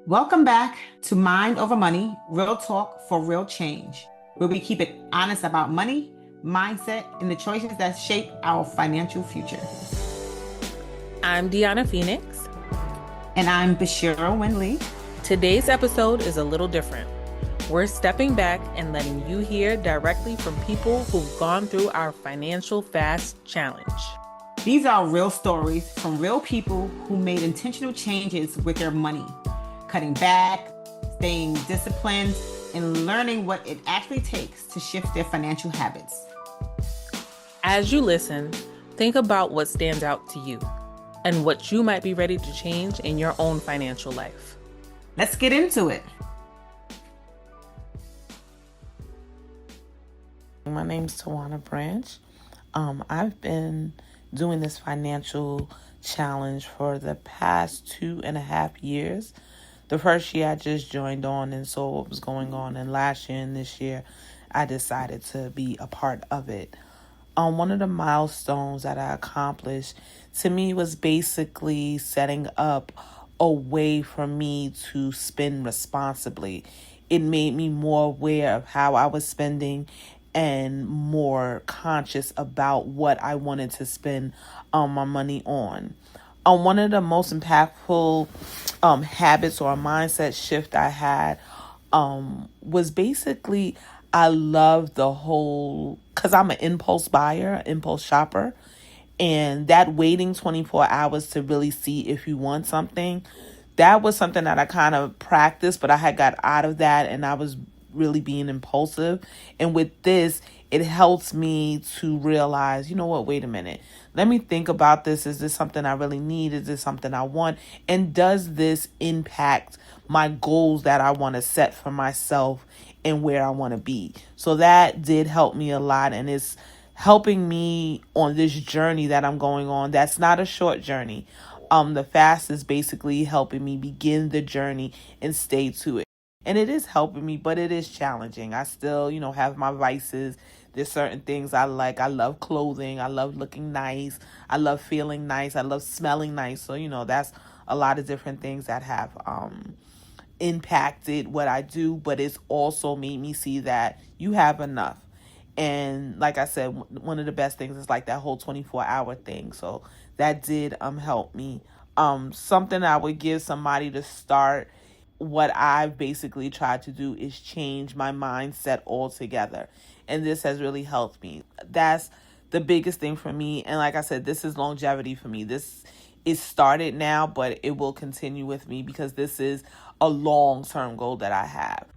Welcome back to Mind Over Money, Real Talk for Real Change, where we keep it honest about money, mindset, and the choices that shape our financial future. I'm Deanna Phoenix. And I'm Bashira Winley. Today's episode is a little different. We're stepping back and letting you hear directly from people who've gone through our Financial Fast Challenge. These are real stories from real people who made intentional changes with their money, cutting back, staying disciplined, and learning what it actually takes to shift their financial habits. As you listen, think about what stands out to you and what you might be ready to change in your own financial life. Let's get into it. My name's Tawana Branch. I've been doing this financial challenge for the past 2.5 years. The first year I just joined on and saw what was going on, and last year and this year I decided to be a part of it. One of the milestones that I accomplished to me was basically setting up a way for me to spend responsibly. It made me more aware of how I was spending and more conscious about what I wanted to spend my money on. One of the most impactful habits or a mindset shift I had was basically I love the whole, because I'm an impulse buyer, impulse shopper, and that waiting 24 hours to really see if you want something, that was something that I kind of practiced, but I had got out of that and I was really being impulsive. And with this, it helps me to realize, you know what, wait a minute. Let me think about this. Is this something I really need? Is this something I want? And does this impact my goals that I want to set for myself and where I want to be? So that did help me a lot, and it's helping me on this journey that I'm going on. That's not a short journey. The fast is basically helping me begin the journey and stay to it. And it is helping me, but it is challenging. I still, have my vices. There's certain things I like. I love clothing. I love looking nice. I love feeling nice. I love smelling nice. So, that's a lot of different things that have impacted what I do, but it's also made me see that you have enough. And like I said, one of the best things is like that whole 24-hour thing. So that did help me. Something I would give somebody to start, what I've basically tried to do is change my mindset altogether. And this has really helped me. That's the biggest thing for me. And like I said, this is longevity for me. This is started now, but it will continue with me because this is a long-term goal that I have.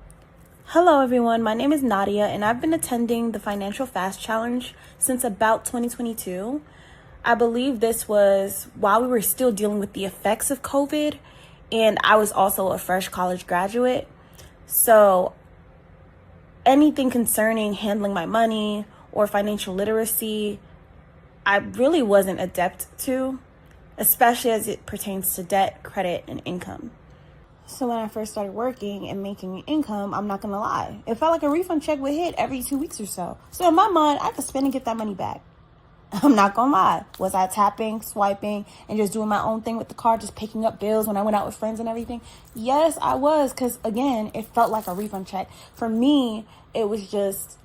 Hello everyone, my name is Nadia and I've been attending the Financial Fast Challenge since about 2022. I believe this was while we were still dealing with the effects of COVID, and I was also a fresh college graduate. So anything concerning handling my money or financial literacy, I really wasn't adept to, especially as it pertains to debt, credit, and income. So when I first started working and making income, I'm not going to lie, it felt like a refund check would hit every 2 weeks or so. So in my mind, I could spend and get that money back. I'm not going to lie. Was I tapping, swiping, and just doing my own thing with the card, just picking up bills when I went out with friends and everything? Yes, I was, because again, it felt like a refund check. For me, it was just,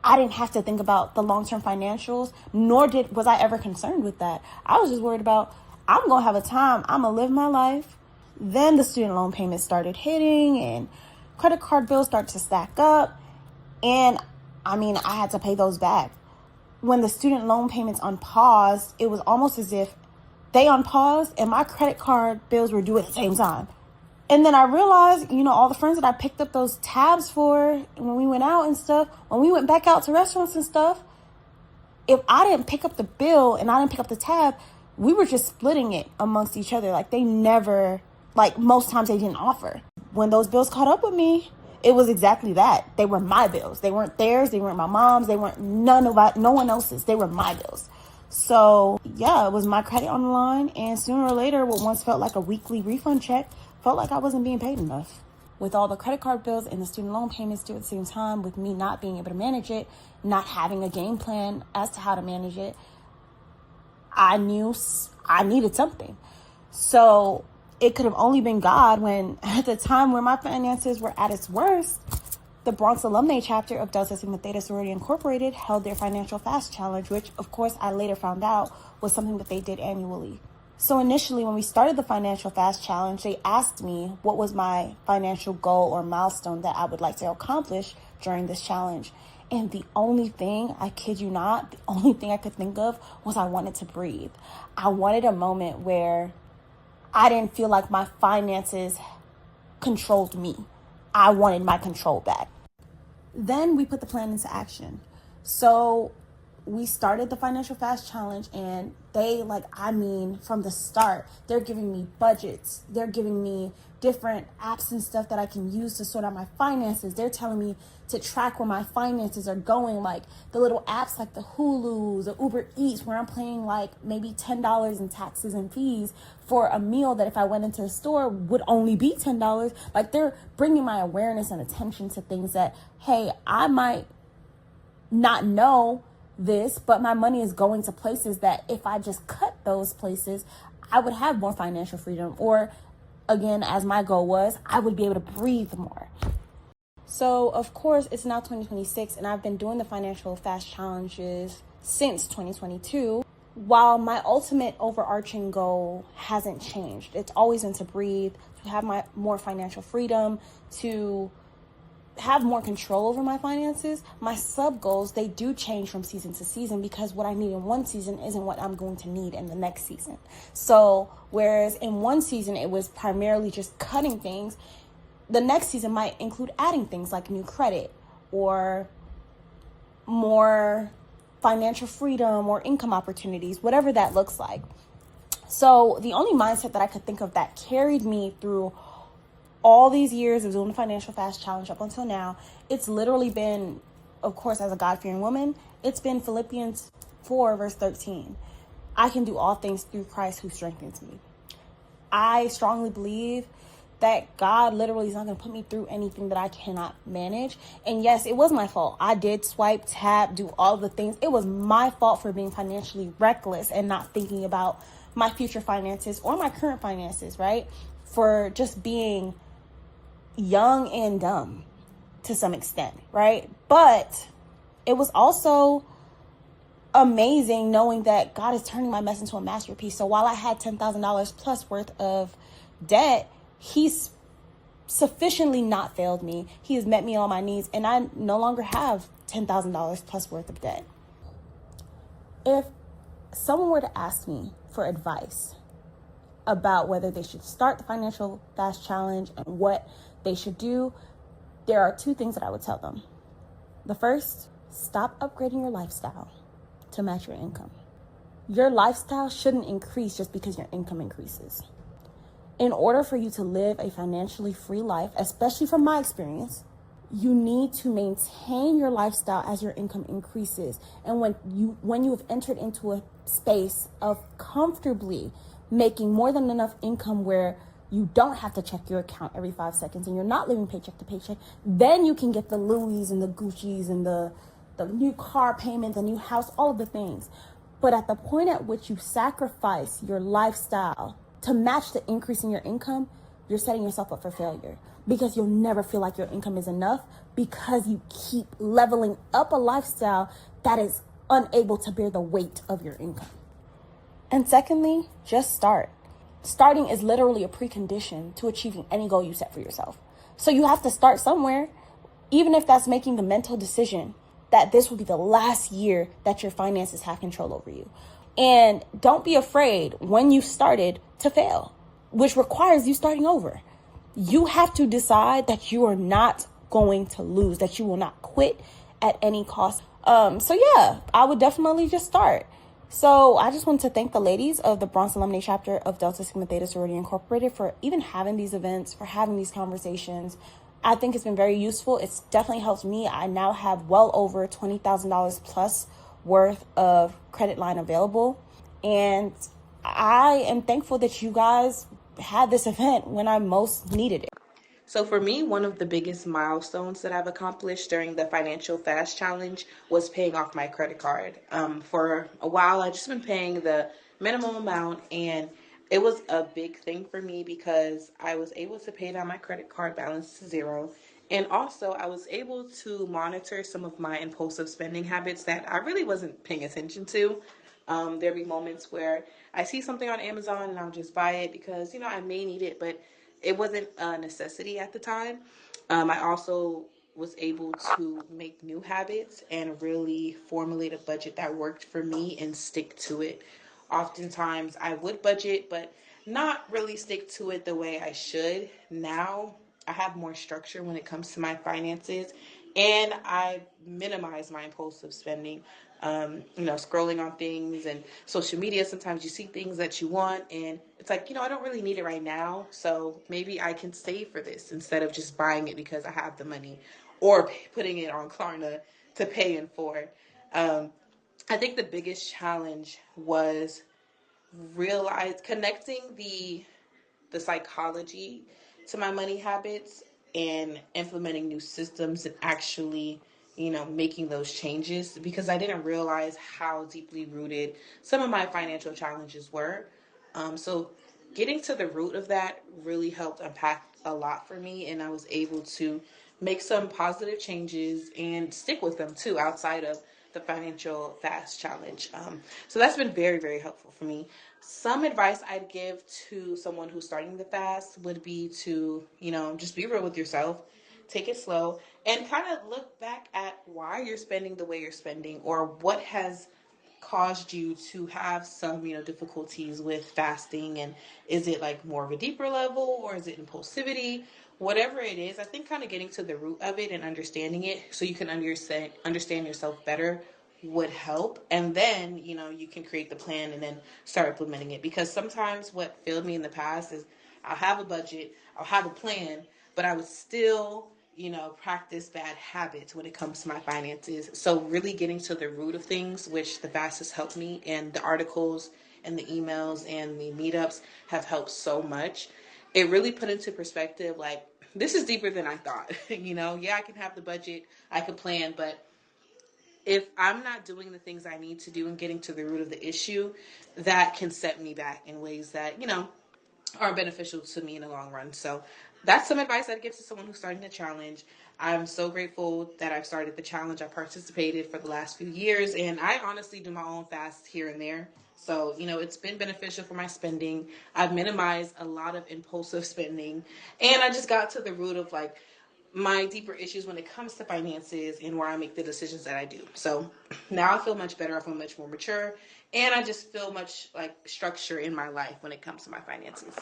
I didn't have to think about the long-term financials, nor was I ever concerned with that. I was just worried about, I'm going to have a time, I'm going to live my life. Then the student loan payments started hitting and credit card bills started to stack up. And I had to pay those back. When the student loan payments unpaused, it was almost as if they unpaused and my credit card bills were due at the same time. And then I realized, all the friends that I picked up those tabs for when we went out and stuff, when we went back out to restaurants and stuff, if I didn't pick up the bill and I didn't pick up the tab, we were just splitting it amongst each other. Most times they didn't offer. When those bills caught up with me, it was exactly that. They were my bills. They weren't theirs. They weren't my mom's. They weren't no one else's. They were my bills. So yeah, it was my credit on the line. And sooner or later, what once felt like a weekly refund check felt like I wasn't being paid enough. With all the credit card bills and the student loan payments due at the same time, with me not being able to manage it, not having a game plan as to how to manage it, I knew I needed something. So it could have only been God when, at the time where my finances were at its worst, the Bronx Alumnae chapter of Delta Sigma Theta Sorority Incorporated held their financial fast challenge, which of course I later found out was something that they did annually. So initially, when we started the financial fast challenge, they asked me what was my financial goal or milestone that I would like to accomplish during this challenge. And the only thing, I kid you not, the only thing I could think of was I wanted to breathe. I wanted a moment where I didn't feel like my finances controlled me. I wanted my control back. Then we put the plan into action. So we started the financial fast challenge, and they, from the start, they're giving me budgets. They're giving me different apps and stuff that I can use to sort out my finances. They're telling me to track where my finances are going, like the little apps like the Hulus, the Uber Eats, where I'm paying like maybe $10 in taxes and fees for a meal that if I went into the store would only be $10. Like, they're bringing my awareness and attention to things that, hey, I might not know this, but my money is going to places that if I just cut those places, I would have more financial freedom. Or again, as my goal was, I would be able to breathe more. So of course, it's now 2026, and I've been doing the financial fast challenges since 2022. While my ultimate overarching goal hasn't changed, it's always been to breathe, to have more financial freedom, to have more control over my finances. My sub goals, they do change from season to season, because what I need in one season isn't what I'm going to need in the next season. So whereas in one season it was primarily just cutting things, the next season might include adding things like new credit or more financial freedom or income opportunities, whatever that looks like. So the only mindset that I could think of that carried me through all these years of doing the financial fast challenge up until now, it's literally been, of course, as a God-fearing woman, it's been Philippians 4 verse 13. I can do all things through Christ who strengthens me. I strongly believe that God literally is not going to put me through anything that I cannot manage. And yes, it was my fault. I did swipe, tap, do all the things. It was my fault for being financially reckless and not thinking about my future finances or my current finances, right? For just being young and dumb to some extent, right? But it was also amazing knowing that God is turning my mess into a masterpiece. So while I had $10,000 plus worth of debt, He's sufficiently not failed me. He has met me on my needs, and I no longer have $10,000 plus worth of debt. If someone were to ask me for advice about whether they should start the financial fast challenge and what they should do, there are two things that I would tell them. The first, stop upgrading your lifestyle to match your income. Your lifestyle shouldn't increase just because your income increases. In order for you to live a financially free life, especially from my experience, you need to maintain your lifestyle as your income increases. And when you have entered into a space of comfortably making more than enough income where you don't have to check your account every 5 seconds and you're not living paycheck to paycheck, then you can get the Louis and the Gucci's and the new car payment, the new house, all of the things. But at the point at which you sacrifice your lifestyle to match the increase in your income, you're setting yourself up for failure, because you'll never feel like your income is enough, because you keep leveling up a lifestyle that is unable to bear the weight of your income. And secondly, just start. Starting is literally a precondition to achieving any goal you set for yourself. So you have to start somewhere, even if that's making the mental decision that this will be the last year that your finances have control over you. And don't be afraid when you started to fail, which requires you starting over. You have to decide that you are not going to lose, that you will not quit at any cost. So yeah, I would definitely just start. So I just want to thank the ladies of the Bronx Alumnae chapter of Delta Sigma Theta Sorority Incorporated for even having these events, for having these conversations. I think it's been very useful. It's definitely helped me. I now have well over $20,000 plus worth of credit line available. And I am thankful that you guys had this event when I most needed it. So for me, one of the biggest milestones that I've accomplished during the Financial Fast Challenge was paying off my credit card. For a while, I've just been paying the minimum amount, and it was a big thing for me because I was able to pay down my credit card balance to zero. And also, I was able to monitor some of my impulsive spending habits that I really wasn't paying attention to. There'd be moments where I see something on Amazon and I'll just buy it because, I may need it, but it wasn't a necessity at the time. I also was able to make new habits and really formulate a budget that worked for me and stick to it. Oftentimes I would budget, but not really stick to it the way I should. Now I have more structure when it comes to my finances, and I minimize my impulsive spending. Scrolling on things and social media, sometimes you see things that you want, and it's like, I don't really need it right now, so maybe I can save for this instead of just buying it because I have the money or putting it on Klarna to pay in for. I think the biggest challenge was connecting the psychology to my money habits and implementing new systems and actually, making those changes because I didn't realize how deeply rooted some of my financial challenges were. So getting to the root of that really helped unpack a lot for me, and I was able to make some positive changes and stick with them too outside of the financial fast challenge. So that's been very, very helpful for me. Some advice I'd give to someone who's starting the fast would be to, just be real with yourself, take it slow, and kind of look back at why you're spending the way you're spending or what has caused you to have some, difficulties with fasting, and is it like more of a deeper level or is it impulsivity? Whatever it is, I think kind of getting to the root of it and understanding it so you can understand yourself better would help. And then, you can create the plan and then start implementing it. Because sometimes what failed me in the past is I'll have a budget, I'll have a plan, but I would still, practice bad habits when it comes to my finances. So really getting to the root of things, which the fast has helped me, and the articles and the emails and the meetups have helped so much. It really put into perspective, like, this is deeper than I thought. Yeah, I can have the budget, I can plan, but if I'm not doing the things I need to do and getting to the root of the issue, that can set me back in ways that, are beneficial to me in the long run. So that's some advice I'd give to someone who's starting the challenge. I'm so grateful that I've started the challenge. I participated for the last few years, and I honestly do my own fast here and there. So, it's been beneficial for my spending. I've minimized a lot of impulsive spending, and I just got to the root of like my deeper issues when it comes to finances and where I make the decisions that I do. So now I feel much better. I feel much more mature, and I just feel much like structure in my life when it comes to my finances.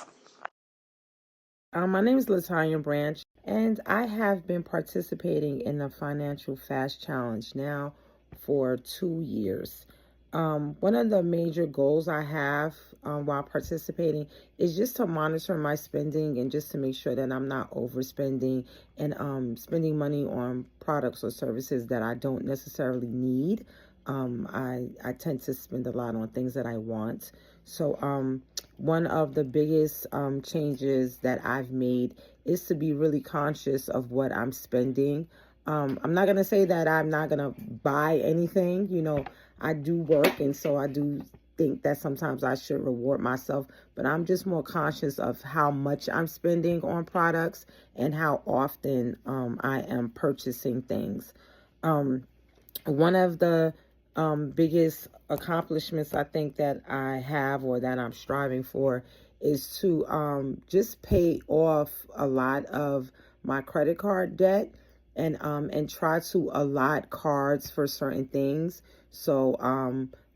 My name is Latanya Branch, and I have been participating in the Financial Fast Challenge now for 2 years. One of the major goals I have while participating is just to monitor my spending and just to make sure that I'm not overspending and spending money on products or services that I don't necessarily need. I tend to spend a lot on things that I want. So one of the biggest changes that I've made is to be really conscious of what I'm spending. I'm not going to say that I'm not going to buy anything. I do work, and so I do think that sometimes I should reward myself, but I'm just more conscious of how much I'm spending on products and how often I am purchasing things. One of the biggest accomplishments I think that I have or that I'm striving for is to just pay off a lot of my credit card debt and try to allot cards for certain things. So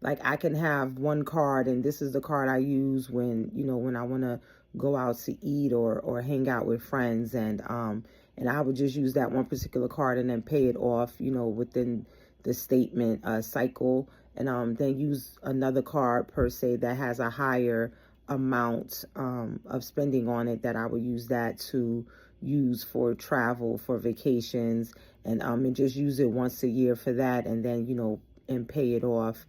like I can have one card, and this is the card I use when I want to go out to eat or hang out with friends, and I would just use that one particular card and then pay it off within the statement cycle, and then use another card per se that has a higher amount of spending on it, that I would use that to use for travel, for vacations, and just use it once a year for that, and then and pay it off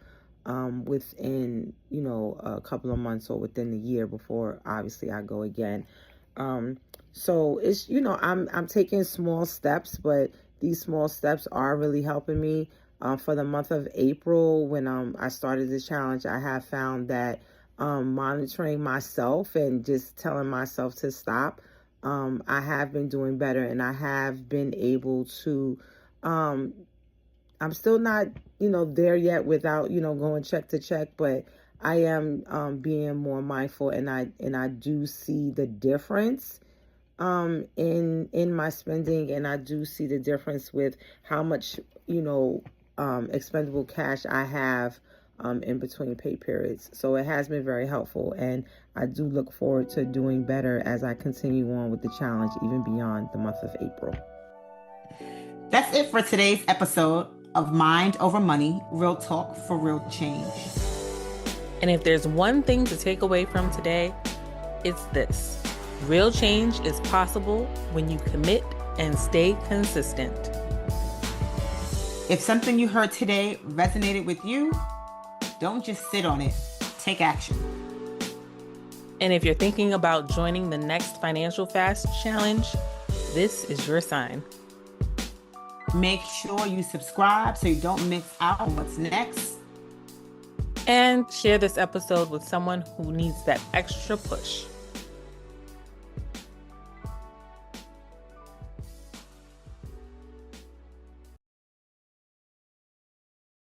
within a couple of months or within the year before obviously I go again. So it's I'm taking small steps, but these small steps are really helping me. For the month of April, when I started this challenge, I have found that monitoring myself and just telling myself to stop, I have been doing better, and I have been able to, I'm still not, there yet without, going check to check, but I am being more mindful, and I do see the difference in my spending, and I do see the difference with how much, expendable cash I have in between pay periods. So it has been very helpful, and I do look forward to doing better as I continue on with the challenge, even beyond the month of April. That's it for today's episode of Mind Over Money, Real Talk for Real Change. And if there's one thing to take away from today, it's this. Real change is possible when you commit and stay consistent. If something you heard today resonated with you, don't just sit on it. Take action. And if you're thinking about joining the next Financial Fast Challenge, this is your sign. Make sure you subscribe so you don't miss out on what's next. And share this episode with someone who needs that extra push.